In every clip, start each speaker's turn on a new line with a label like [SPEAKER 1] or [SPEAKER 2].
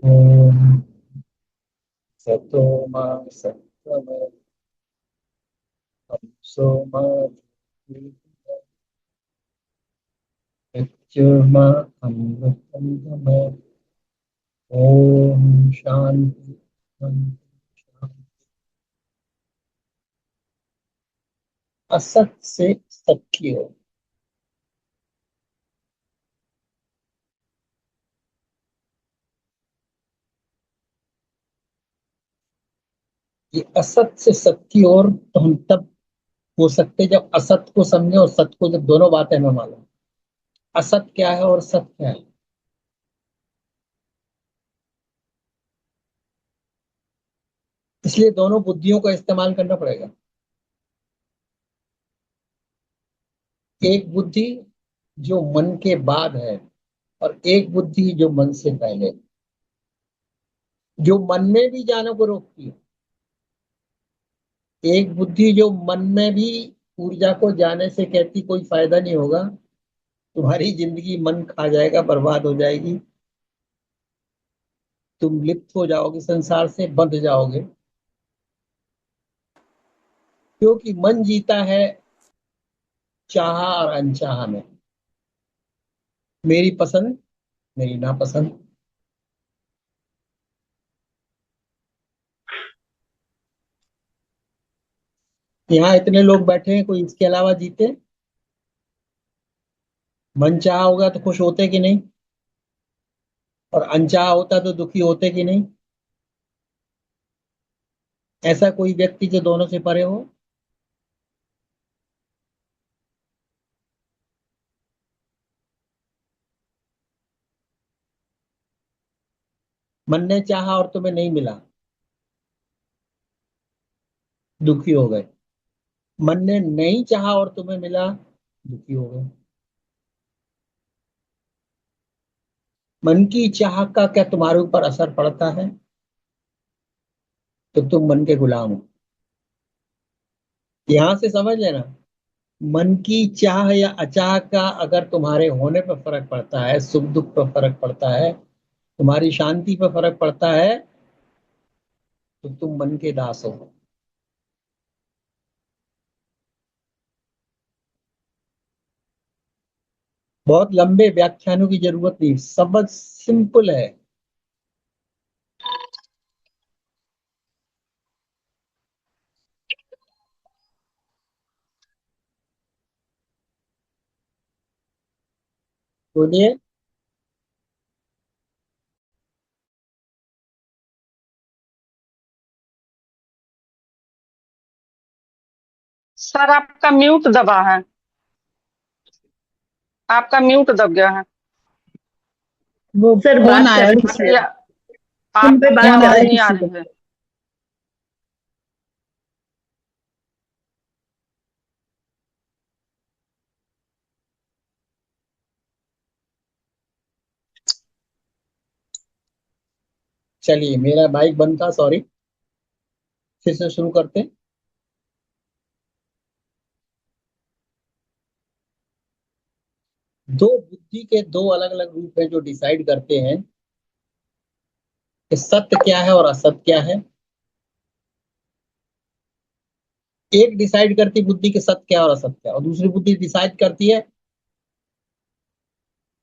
[SPEAKER 1] ओम सतो मा सत्वमे तमसो मा मृत्युर्मा अमृतंगमे। ओम शांति शांति। असत से सत की ओर। ये असत से सत की ओर तो हम तब हो सकते जब असत को समझे और सत को, जब दोनों बातें हमें मालूम। असत क्या है और सत क्या है, इसलिए दोनों बुद्धियों का इस्तेमाल करना पड़ेगा। एक बुद्धि जो मन के बाद है, और एक बुद्धि जो मन से पहले, जो मन में भी जाने को रोकती है। एक बुद्धि जो मन में भी ऊर्जा को जाने से कहती कोई फायदा नहीं होगा, तुम्हारी जिंदगी मन खा जाएगा, बर्बाद हो जाएगी, तुम लिप्त हो जाओगे, संसार से बंध जाओगे। क्योंकि मन जीता है चाहा और अनचाहा में, मेरी पसंद मेरी नापसंद। यहाँ इतने लोग बैठे हैं, कोई इसके अलावा जीते? मन चाहा होगा तो खुश होते कि नहीं, और अनचाहा होता तो दुखी होते कि नहीं? ऐसा कोई व्यक्ति जो दोनों से परे हो? मन ने चाहा और तुम्हें नहीं मिला, दुखी हो गए। मन ने नहीं चाहा और तुम्हें मिला, दुखी हो गए। मन की चाह का क्या तुम्हारे ऊपर असर पड़ता है? तो तुम मन के गुलाम हो। यहां से समझ लेना, मन की चाह या अचाह का अगर तुम्हारे होने पर फर्क पड़ता है, सुख दुख पर फर्क पड़ता है, तुम्हारी शांति पर फर्क पड़ता है, तो तुम मन के दास हो। बहुत लंबे व्याख्यानों की जरूरत नहीं, सब सिंपल है। बोलिए।
[SPEAKER 2] सर आपका म्यूट दबा है। आपका म्यूट दब गया है।
[SPEAKER 3] वो
[SPEAKER 4] सर
[SPEAKER 3] फोन
[SPEAKER 4] बात कर
[SPEAKER 3] आया
[SPEAKER 4] रहे
[SPEAKER 3] किसी
[SPEAKER 4] थे,
[SPEAKER 2] आपकी
[SPEAKER 3] का। फोन पे
[SPEAKER 2] आपकी
[SPEAKER 3] बात कर
[SPEAKER 4] फोन आ
[SPEAKER 3] रहे
[SPEAKER 2] आवाज
[SPEAKER 4] रहा
[SPEAKER 3] हैं
[SPEAKER 2] नहीं आ
[SPEAKER 3] किसी का।
[SPEAKER 2] रही है।
[SPEAKER 1] चलिए, मेरा माइक बंद था, सॉरी। फिर से शुरू करते हैं। दो बुद्धि के दो अलग अलग रूप है जो डिसाइड करते हैं कि सत्य क्या है और असत्य क्या है। एक डिसाइड करती बुद्धि के सत्य क्या और असत्य क्या, और दूसरी बुद्धि डिसाइड करती है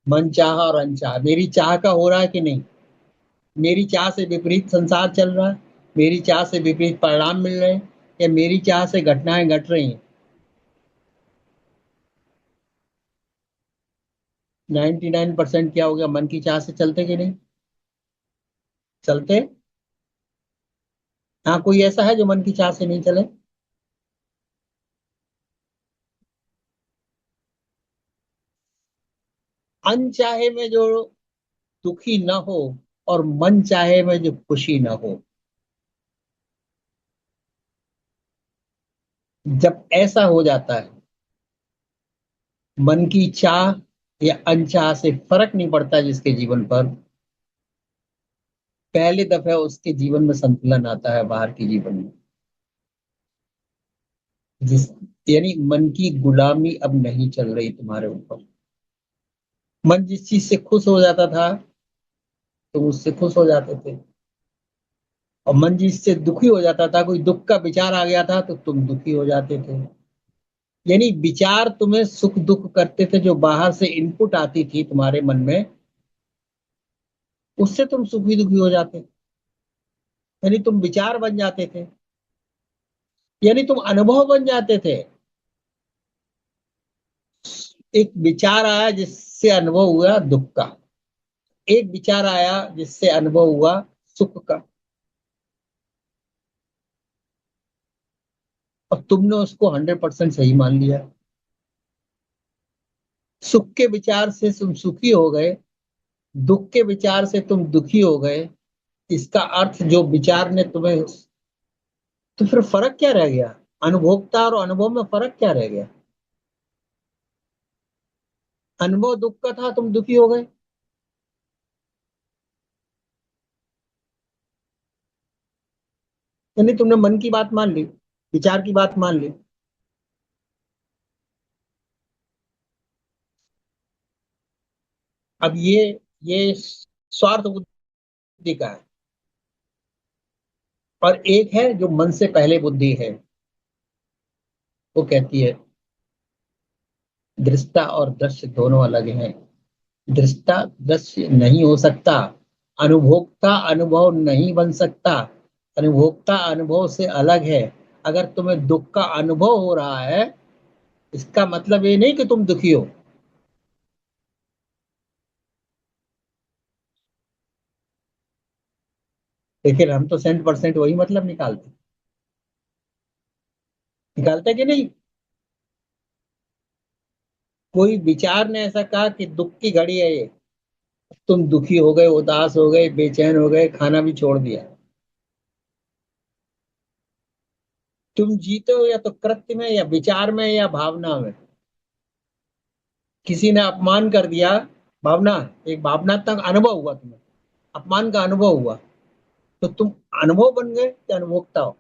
[SPEAKER 1] मन चाह और अनचाह, मेरी चाह का हो रहा है कि नहीं, मेरी चाह से विपरीत संसार चल रहा है, मेरी चाह से विपरीत परिणाम मिल रहे हैं, या मेरी चाह से घटनाएं घट रही हैं। 99% क्या हो गया, मन की चाह से चलते कि नहीं चलते? हाँ, कोई ऐसा है जो मन की चाह से नहीं चले? अनचाहे में जो दुखी न हो, और मन चाहे में जो खुशी न हो, जब ऐसा हो जाता है, मन की चाह या अनचाह से फर्क नहीं पड़ता जिसके जीवन पर, पहले दफे उसके जीवन में संतुलन आता है, बाहर के जीवन में। जिस यानी मन की गुलामी अब नहीं चल रही तुम्हारे ऊपर। मन जिस चीज से खुश हो जाता था, तुम उससे खुश हो जाते थे। और मन जिससे दुखी हो जाता था, कोई दुख का विचार आ गया था तो तुम दुखी हो जाते थे। यानी विचार तुम्हें सुख दुख करते थे, जो बाहर से इनपुट आती थी तुम्हारे मन में, उससे तुम सुखी दुखी हो जाते। यानी तुम विचार बन जाते थे, यानी तुम अनुभव बन जाते थे। एक विचार आया जिससे अनुभव हुआ दुख का, एक विचार आया जिससे अनुभव हुआ सुख का, और तुमने उसको 100% सही मान लिया। सुख के विचार से तुम सुखी हो गए, दुख के विचार से तुम दुखी हो गए। इसका अर्थ जो विचार ने तुम्हें, तो फिर फर्क क्या रह गया? अनुभोक्ता और अनुभव में फर्क क्या रह गया? अनुभव दुख का था, तुम दुखी हो गए। यानी तुमने मन की बात मान ली, विचार की बात मान ली। अब ये स्वार्थ बुद्धि का है। और एक है जो मन से पहले बुद्धि है, वो कहती है दृष्टा और दृश्य दोनों अलग हैं। दृष्टा दृश्य नहीं हो सकता, अनुभोक्ता अनुभव नहीं बन सकता, अनुभोक्ता अनुभव से अलग है। अगर तुम्हें दुख का अनुभव हो रहा है, इसका मतलब ये नहीं कि तुम दुखी हो। लेकिन हम तो 100% वही मतलब निकालते, निकालते कि नहीं? कोई विचार ने ऐसा कहा कि दुख की घड़ी है ये, तुम दुखी हो गए, उदास हो गए, बेचैन हो गए, खाना भी छोड़ दिया। तुम जीते हो या तो कृत्य में या विचार में या भावना में। किसी ने अपमान कर दिया, भावना, एक भावनात्मक अनुभव हुआ, तुम्हें अपमान का अनुभव हुआ, तो तुम अनुभव बन गए या अनुभोक्ता हो?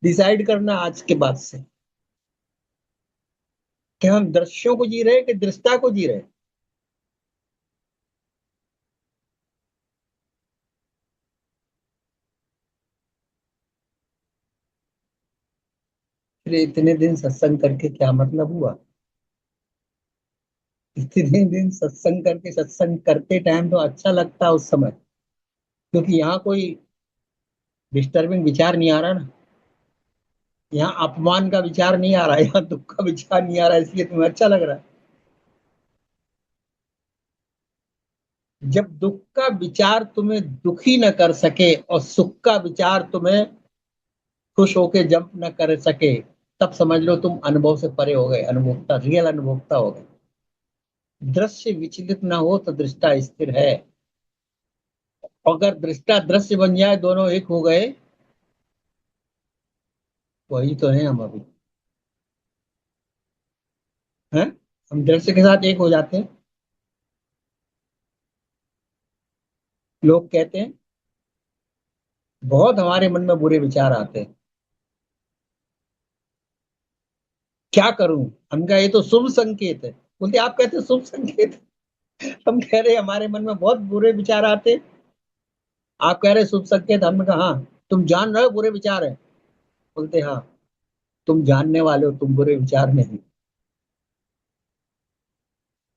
[SPEAKER 1] डिसाइड करना आज के बाद से कि हम दृश्यों को जी रहे हैं कि दृष्टा को जी रहे हैं। फिर इतने दिन सत्संग करके क्या मतलब हुआ? इतने दिन सत्संग करके, सत्संग करते टाइम तो अच्छा लगता उस समय, क्योंकि यहाँ कोई डिस्टर्बिंग विचार नहीं आ रहा ना, यहाँ अपमान का विचार नहीं आ रहा है, यहाँ दुख का विचार नहीं आ रहा है, इसलिए तुम्हें अच्छा लग रहा है। जब दुख का विचार तुम्हें दुखी न कर सके और सुख का विचार तुम्हें खुश होके जंप न कर सके, तब समझ लो तुम अनुभव से परे हो गए, अनुभोक्ता, रियल अनुभोक्ता हो गए। दृश्य विचलित ना हो तो दृष्टा स्थिर है। अगर दृष्टा दृश्य बन जाए, दोनों एक हो गए, वही तो है हम अभी। हैं? हम दृश्य के साथ एक हो जाते हैं। लोग कहते हैं बहुत हमारे मन में बुरे विचार आते हैं, क्या करूं? हम कहा ये तो शुभ संकेत है। बोलते आप कहते हैं शुभ संकेत, हम कह रहे हमारे मन में बहुत बुरे विचार आते हैं, आप कह रहे शुभ संकेत। हमने कहा हाँ, तुम जान रहे हो बुरे विचार है? बोलते हाँ, तुम जानने वाले हो, तुम बुरे विचार नहीं।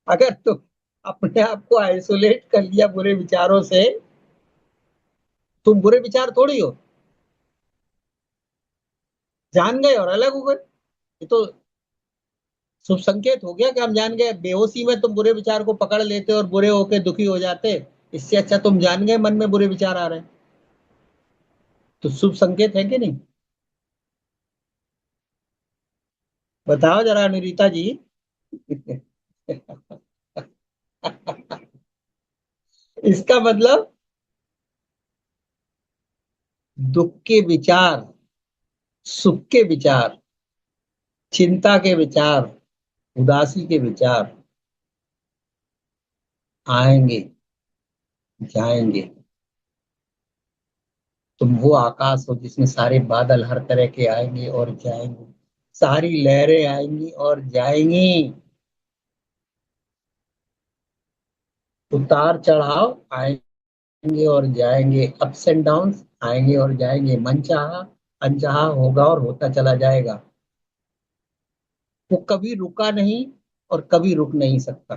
[SPEAKER 1] अगर तुम अपने आप को आइसोलेट कर लिया बुरे विचारों से, तुम बुरे विचार थोड़ी हो, जान गए और अलग हो गए। ये तो शुभ संकेत हो गया कि हम जान गए। बेहोशी में तुम बुरे विचार को पकड़ लेते और बुरे होके दुखी हो जाते, इससे अच्छा तुम जान गए मन में बुरे विचार आ रहे हैं, तो शुभ संकेत है कि नहीं? बताओ जरा निरीता जी। इसका मतलब दुख के विचार, सुख के विचार, चिंता के विचार, उदासी के विचार आएंगे, जाएंगे। तुम वो आकाश हो जिसमें सारे बादल हर तरह के आएंगे और जाएंगे। सारी लहरें आएंगी और जाएंगी, उतार चढ़ाव आएंगे और जाएंगे, अप्स एंड डाउन्स आएंगे और जाएंगे, मनचाहा अनचाहा होगा और होता चला जाएगा। वो कभी रुका नहीं और कभी रुक नहीं सकता,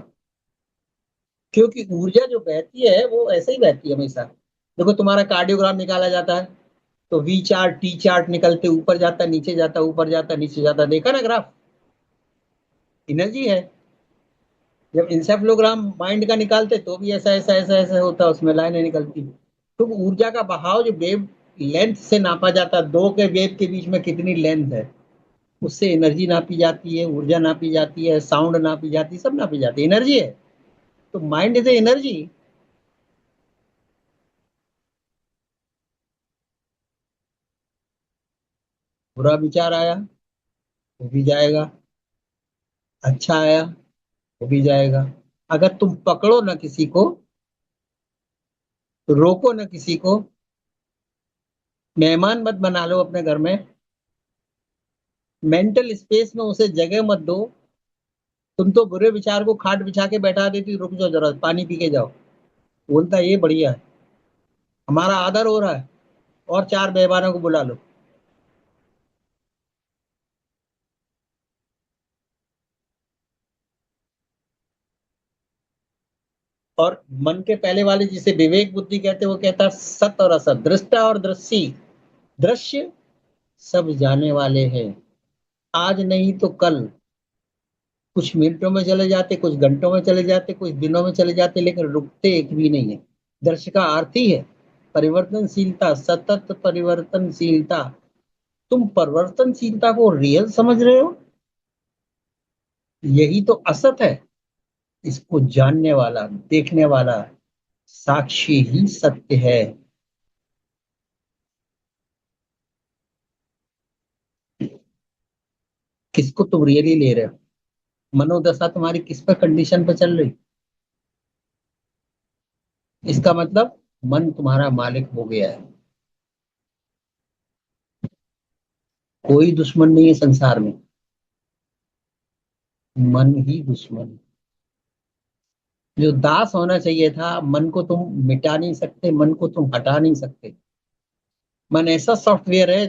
[SPEAKER 1] क्योंकि ऊर्जा जो बहती है वो ऐसे ही बहती है हमेशा। देखो, तुम्हारा कार्डियोग्राम निकाला जाता है तो वी चार्ट टी चार्ट निकलते, ऊपर जाता नीचे जाता, ऊपर जाता नीचे जाता, देखा ना ग्राफ? एनर्जी है। जब इंसेफ्लोग्राम माइंड का निकालते तो भी ऐसा ऐसा ऐसा ऐसा होता, उसमें लाइनें निकलती। तो ऊर्जा का बहाव जो वेव लेंथ से नापा जाता है, दो के वेव के बीच में कितनी लेंथ है, उससे एनर्जी नापी जाती है, ऊर्जा नापी जाती है, साउंड नापी जाती है, सब नापी जाती है, एनर्जी है। तो माइंड इज एनर्जी। बुरा विचार आया वो भी जाएगा, अच्छा आया वो भी जाएगा। अगर तुम पकड़ो ना किसी को, रोको ना किसी को, मेहमान मत बना लो अपने घर में, मेंटल स्पेस में उसे जगह मत दो, तुम तो बुरे विचार को खाट बिछा के बैठा देती, रुक जाओ जरा पानी पी के जाओ, बोलता ये बढ़िया है, हमारा आदर हो रहा है, और चार मेहमानों को बुला लो। और मन के पहले वाले जिसे विवेक बुद्धि कहते हैं, वो कहता है सत और असत, दृष्टा और दृश्य। दृश्य सब जाने वाले हैं, आज नहीं तो कल, कुछ मिनटों में चले जाते, कुछ घंटों में चले जाते, कुछ दिनों में चले जाते, लेकिन रुकते एक भी नहीं है। दृश्य का अर्थ ही है परिवर्तनशीलता, सतत परिवर्तनशीलता। तुम परिवर्तनशीलता को रियल समझ रहे हो? यही तो असत है। इसको जानने वाला, देखने वाला साक्षी ही सत्य है। किसको तुम रियली ले रहे हो? मनोदशा तुम्हारी किस पर कंडीशन पर चल रही? इसका मतलब मन तुम्हारा मालिक हो गया है। कोई दुश्मन नहीं है संसार में, मन ही दुश्मन है। जो दास होना चाहिए था, मन को तुम मिटा नहीं सकते, मन को तुम हटा नहीं सकते। मन ऐसा सॉफ्टवेयर है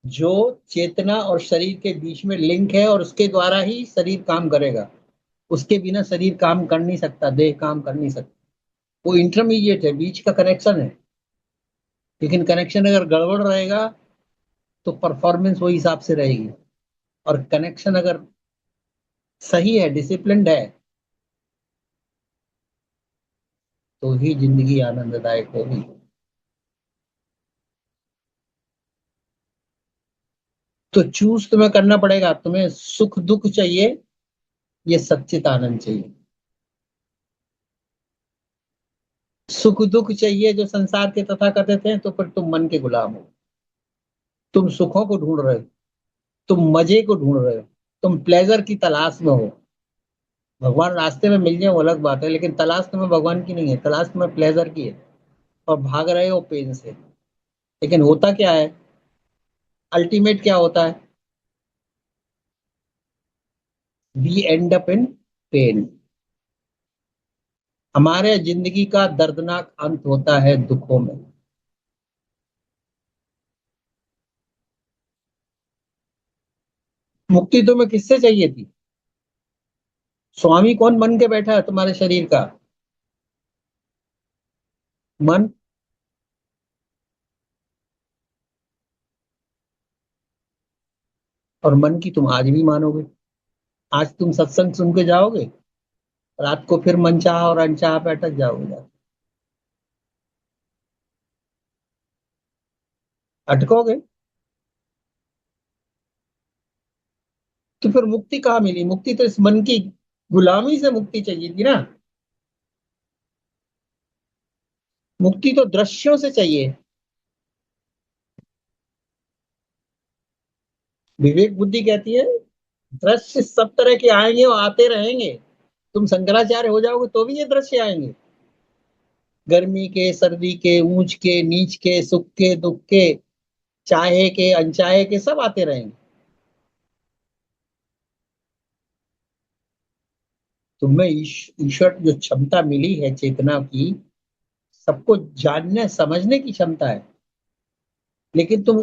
[SPEAKER 1] जो चेतना और शरीर के बीच में लिंक है, और उसके द्वारा ही शरीर काम करेगा। उसके बिना शरीर काम कर नहीं सकता, देह काम कर नहीं सकता। वो इंटरमीडिएट है, बीच का कनेक्शन है। लेकिन कनेक्शन अगर गड़बड़ रहेगा तो परफॉर्मेंस वही हिसाब से रहेगी, और कनेक्शन अगर सही है, डिसिप्लिन्ड है, तो ही जिंदगी आनंददायक होगी। तो चूज तुम्हें करना पड़ेगा, तुम्हें सुख दुख चाहिए, ये सच्चित आनंद चाहिए। सुख दुख चाहिए जो संसार के तथा कथित हैं, तो फिर तुम मन के गुलाम हो। तुम सुखों को ढूंढ रहे हो, तुम मजे को ढूंढ रहे हो, तुम प्लेजर की तलाश में हो। भगवान रास्ते में मिल जाए वो अलग बात है, लेकिन तलाश तुम्हें भगवान की नहीं है, तलाश तुम्हें प्लेजर की है, और भाग रहे हो पेन से। लेकिन होता क्या है, अल्टीमेट क्या होता है? We end up in pain. हमारे जिंदगी का दर्दनाक अंत होता है दुखों में। मुक्ति तुम्हें किससे चाहिए थी? स्वामी कौन बन के बैठा है तुम्हारे शरीर का? मन। और मन की तुम आज भी मानोगे? आज तुम सत्संग सुन के जाओगे, रात को फिर मनचाहा और अनचाहा पे अटक जाओगे, अटकोगे। तो फिर मुक्ति कहाँ मिली? मुक्ति तो इस मन की गुलामी से मुक्ति चाहिए थी ना। मुक्ति तो दृश्यों से चाहिए। विवेक बुद्धि कहती है दृश्य सब तरह के आएंगे और आते रहेंगे। तुम शंकराचार्य हो जाओगे तो भी ये दृश्य आएंगे, गर्मी के, सर्दी के, ऊंच के, नीच के, सुख के, दुख के, चाहे के, अनचाहे के, सब आते रहेंगे। तुम्हें ईश्वर जो क्षमता मिली है चेतना की, सबको जानने समझने की क्षमता है, लेकिन तुम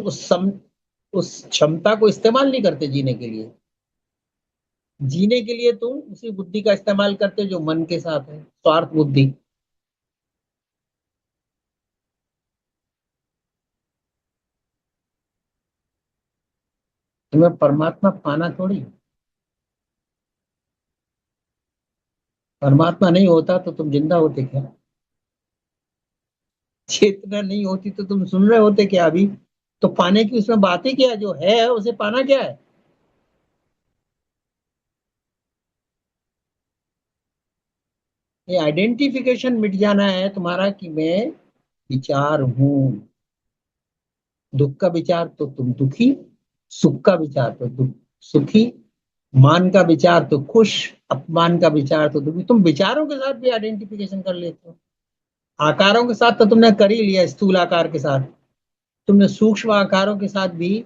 [SPEAKER 1] उस क्षमता को इस्तेमाल नहीं करते जीने के लिए। जीने के लिए तुम उसी बुद्धि का इस्तेमाल करते हो जो मन के साथ है, स्वार्थ बुद्धि। तुम्हें परमात्मा पाना थोड़ी। परमात्मा नहीं होता तो तुम जिंदा होते क्या? चेतना नहीं होती तो तुम सुन रहे होते क्या अभी? तो पाने की उसमें बात ही क्या है? जो है उसे पाना क्या है? ये आइडेंटिफिकेशन मिट जाना है तुम्हारा कि मैं विचार हूं। दुख का विचार तो तुम दुखी, सुख का विचार तो दुख सुखी, मान का विचार तो खुश, अपमान का विचार तो दुखी। तुम विचारों के साथ भी आइडेंटिफिकेशन कर लेते हो। आकारों के साथ तो तुमने कर ही लिया, स्थूल आकार के साथ। तुमने सूक्ष्म आकारों के साथ भी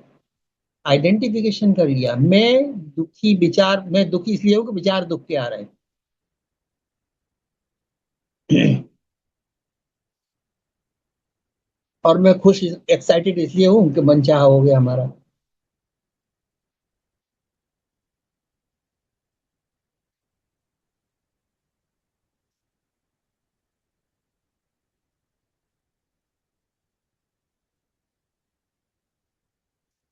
[SPEAKER 1] आइडेंटिफिकेशन कर लिया। मैं दुखी इसलिए हूं कि विचार दुख के आ रहे हैं। और मैं खुश एक्साइटेड इसलिए हूं कि मनचाहा हो गया हमारा।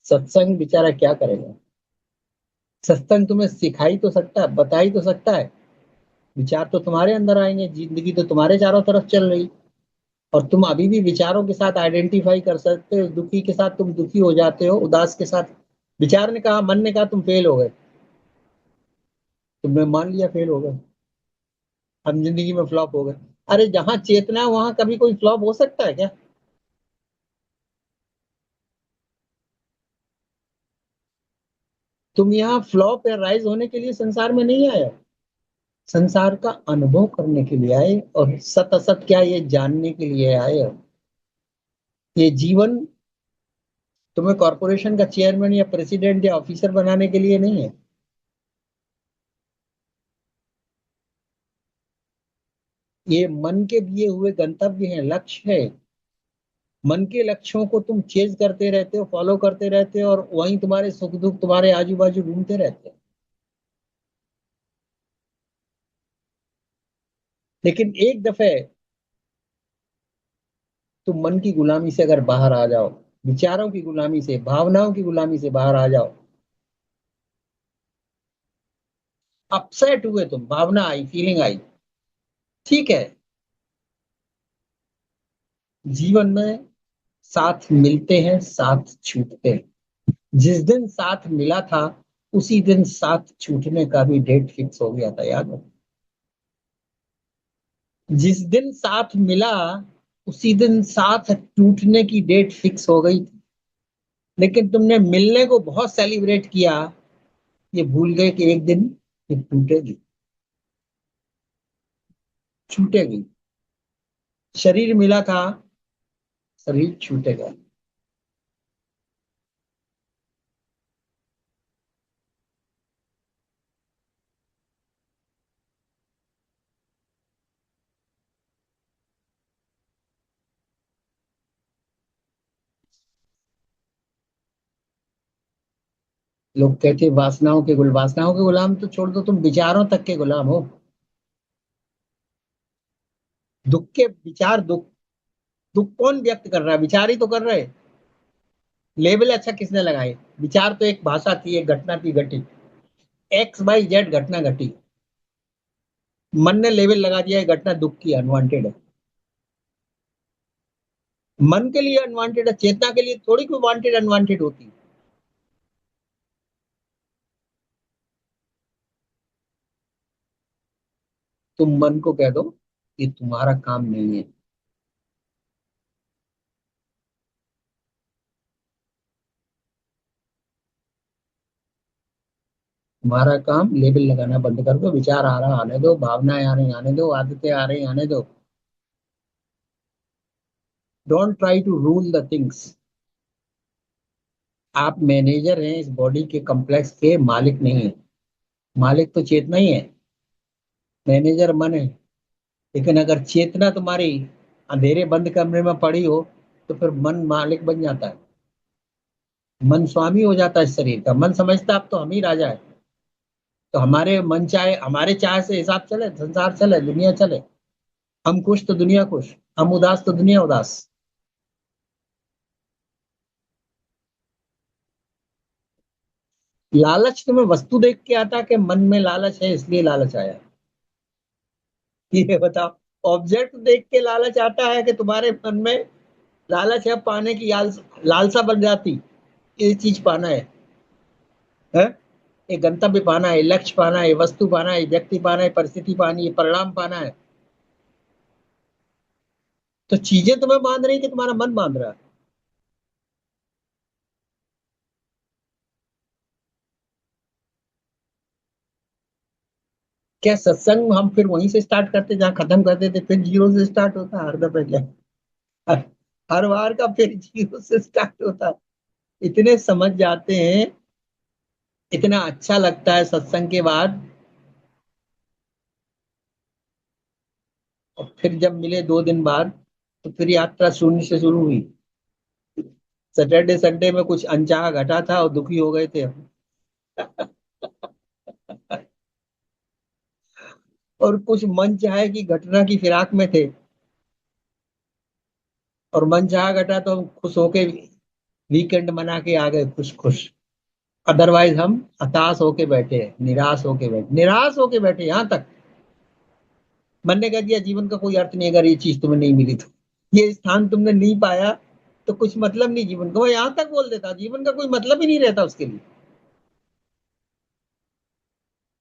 [SPEAKER 1] सत्संग बेचारा क्या करेगा? सत्संग तुम्हें सिखाई तो सकता है, बताई तो सकता है। विचार तो तुम्हारे अंदर आएंगे, जिंदगी तो तुम्हारे चारों तरफ चल रही, और तुम अभी भी विचारों के साथ आइडेंटिफाई कर सकते हो। दुखी के साथ तुम दुखी हो जाते हो, उदास के साथ विचार ने कहा, मन ने कहा तुम फेल हो गए। तुमने मान लिया फेल हो गए, हम जिंदगी में फ्लॉप हो गए। अरे जहां चेतना है वहां कभी कोई फ्लॉप हो सकता है क्या? तुम यहाँ फ्लॉप या राइज होने के लिए संसार में नहीं आए हो। संसार का अनुभव करने के लिए आए, और सत असत क्या ये जानने के लिए आए हो। ये जीवन तुम्हें कॉरपोरेशन का चेयरमैन या प्रेसिडेंट या ऑफिसर बनाने के लिए नहीं है। ये मन के दिए हुए गंतव्य हैं, लक्ष्य है। मन के लक्ष्यों को तुम चेज करते रहते हो, फॉलो करते रहते हो, और वहीं तुम्हारे सुख दुख तुम्हारे आजू बाजू घूमते रहते हैं। लेकिन एक दफे तुम मन की गुलामी से अगर बाहर आ जाओ, विचारों की गुलामी से, भावनाओं की गुलामी से बाहर आ जाओ। अपसेट हुए तुम, भावना आई, फीलिंग आई, ठीक है। जीवन में साथ मिलते हैं, साथ छूटते हैं। जिस दिन साथ मिला था उसी दिन साथ छूटने का भी डेट फिक्स हो गया था, याद है? जिस दिन साथ मिला उसी दिन साथ टूटने की डेट फिक्स हो गई थी। लेकिन तुमने मिलने को बहुत सेलिब्रेट किया, ये भूल गए कि एक दिन ये टूटेगी, छूटेगी। शरीर मिला था, शरीर छूटेगा। लोग कहते वासनाओं के गुलाम तो छोड़ दो, तुम विचारों तक के गुलाम हो। दुख के विचार, दुख दुख कौन व्यक्त कर रहा है? विचार ही तो कर रहे हैं। लेबल अच्छा किसने लगाए? विचार तो एक भाषा थी, एक घटना थी घटी, XYZ घटना घटी। मन ने लेबल लगा दिया, ये घटना दुख की, अनवांटेड है। मन के लिए अनवांटेड है, चेतना के लिए थोड़ी कोई वांटेड अनवांटेड होती। तुम मन को कह दो कि तुम्हारा काम नहीं है। तुम्हारा काम लेबल लगाना बंद कर दो। विचार आ रहा आने दो, भावनाएं आ रही आने दो, आदतें आ रही आने दो। Don't try to rule the things. आप मैनेजर हैं इस बॉडी के, कम्प्लेक्स के, मालिक नहीं है। मालिक तो चेतना ही है। मैनेजर मन है, लेकिन अगर चेतना तुम्हारी अंधेरे बंद कमरे में पड़ी हो तो फिर मन मालिक बन जाता है। मन स्वामी हो जाता है इस शरीर का। मन समझता है अब तो हम ही राजा है। तो हमारे मन चाहे, हमारे चाह से हिसाब चले, संसार चले, दुनिया चले। हम खुश तो दुनिया खुश, हम उदास तो दुनिया उदास। लालच तुम्हें वस्तु देख के आता कि मन में लालच है इसलिए लालच आया? ये बताओ। ऑब्जेक्ट देख के लालच आता है कि तुम्हारे मन में लालच है पाने की, लालसा बन जाती, ये चीज पाना है? एक गंतव्य पाना है, लक्ष्य पाना है, वस्तु पाना है, व्यक्ति पाना है, परिस्थिति पानी है, परिणाम पाना है। तो चीजें तुम्हें बांध रही कि तुम्हारा मन बांध रहा है? क्या सत्संग हम फिर वहीं से स्टार्ट करते जहां खत्म करते थे, फिर जीरो से स्टार्ट होता है हर दफे क्या? हर हर बार का फिर जीरो से स्टार्ट होता है। इतने समझ जाते हैं, इतना अच्छा लगता है सत्संग के बाद। और फिर जब मिले 2 दिन बाद, तो फिर यात्रा शून्य से शुरू हुई। सैटरडे संडे में कुछ अनचाहा घटा था और दुखी हो गए थे हम। और कुछ मन चाहे की घटना की फिराक में थे, और मन चाहा घटा तो हम खुश होके वीकेंड मना के आ गए खुश खुश। अदरवाइज हम हताश होके बैठे हैं, निराश होके बैठे यहाँ तक। मन ने कह दिया जीवन का कोई अर्थ नहीं अगर ये चीज तुम्हें नहीं मिली तो, ये स्थान तुमने नहीं पाया तो कुछ मतलब नहीं जीवन का। वो यहाँ तक बोल देता जीवन का कोई मतलब ही नहीं रहता उसके लिए।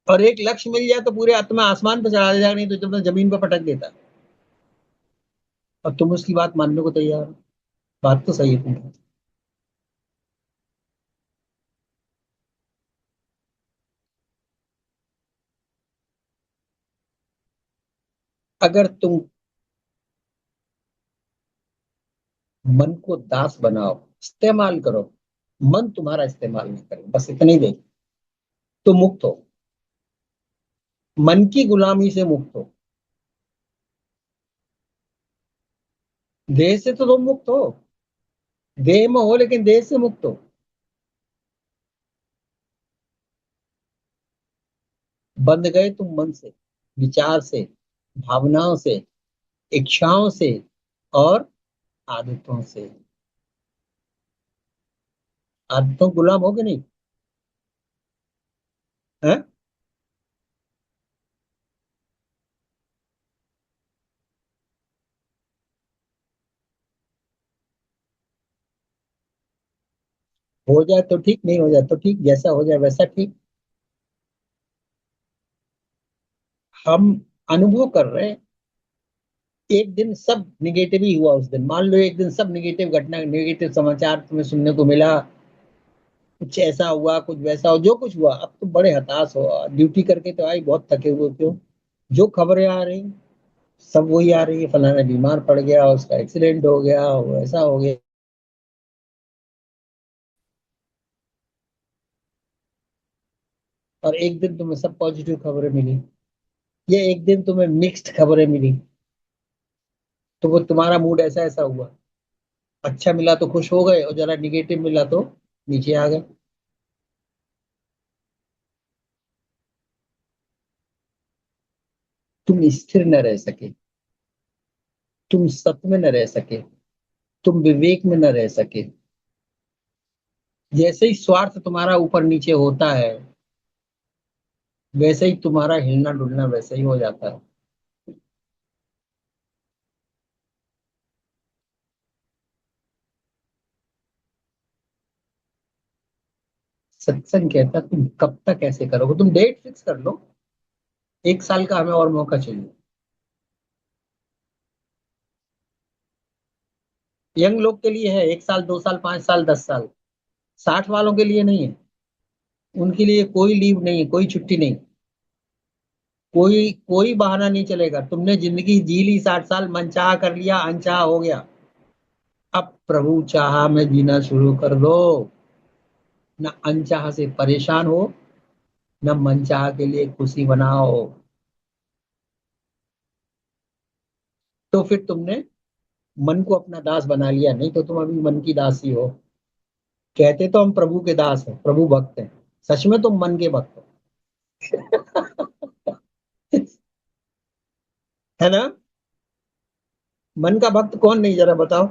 [SPEAKER 1] और एक लक्ष्य मिल जाए तो पूरे आत्मा आसमान पर चढ़ा जाएगा, नहीं तो तुमने जमीन पर पटक देता। और तुम उसकी बात मानने को तैयार हो। बात तो सही है तुमकी। अगर तुम मन को दास बनाओ, इस्तेमाल करो, मन तुम्हारा इस्तेमाल नहीं करे, बस इतनी देर तो मुक्त हो। मन की गुलामी से मुक्त हो। देह से तो तुम मुक्त हो, देह में हो लेकिन देह से मुक्त हो। बंध गए तुम मन से, विचार से, भावनाओं से, इच्छाओं से, और आदतों से। आदतों गुलाम हो कि नहीं? है? हो जाए तो ठीक, नहीं हो जाए तो ठीक, जैसा हो जाए वैसा ठीक। हम अनुभव कर रहे हैं। एक दिन सब निगेटिव ही हुआ उस दिन, मान लो एक दिन सब निगेटिव घटना, निगेटिव समाचार तुम्हें सुनने को मिला, कुछ ऐसा हुआ, कुछ वैसा हो, जो कुछ हुआ, अब तो बड़े हताश हो। ड्यूटी करके तो आई, बहुत थके हुए क्यों? जो खबरें आ रही सब वही आ रही है, फलाना बीमार पड़ गया, उसका एक्सीडेंट हो गया, वो ऐसा हो गया। और एक दिन तुम्हें सब पॉजिटिव खबरें मिली, ये एक दिन तुम्हें मिक्स्ड खबरें मिली, तो वो तुम्हारा मूड ऐसा ऐसा हुआ। अच्छा मिला तो खुश हो गए, और जरा निगेटिव मिला तो नीचे आ गए। तुम स्थिर न रह सके, तुम सत्य में न रह सके, तुम विवेक में न रह सके। जैसे ही स्वार्थ तुम्हारा ऊपर नीचे होता है, वैसे ही तुम्हारा हिलना डुलना वैसे ही हो जाता है। सत्संग कहता है तुम कब तक ऐसे करोगे? तुम डेट फिक्स कर लो, 1 साल का हमें और मौका चाहिए। यंग लोग के लिए है 1 साल, 2 साल, 5 साल, 10 साल। 60 वालों के लिए नहीं है। उनके लिए कोई लीव नहीं है, कोई छुट्टी नहीं, कोई कोई बहाना नहीं चलेगा। तुमने जिंदगी जी ली 60 साल, मनचाहा कर लिया, अनचाहा हो गया। अब प्रभु चाहा में जीना शुरू कर दो। न अनचाहा से परेशान हो, न मनचाहा के लिए खुशी बनाओ। तो फिर तुमने मन को अपना दास बना लिया, नहीं तो तुम अभी मन की दासी हो। कहते तो हम प्रभु के दास हैं, प्रभु भक्त हैं, सच में तुम मन के भक्त हो। है ना? मन का भक्त कौन नहीं, जरा बताओ।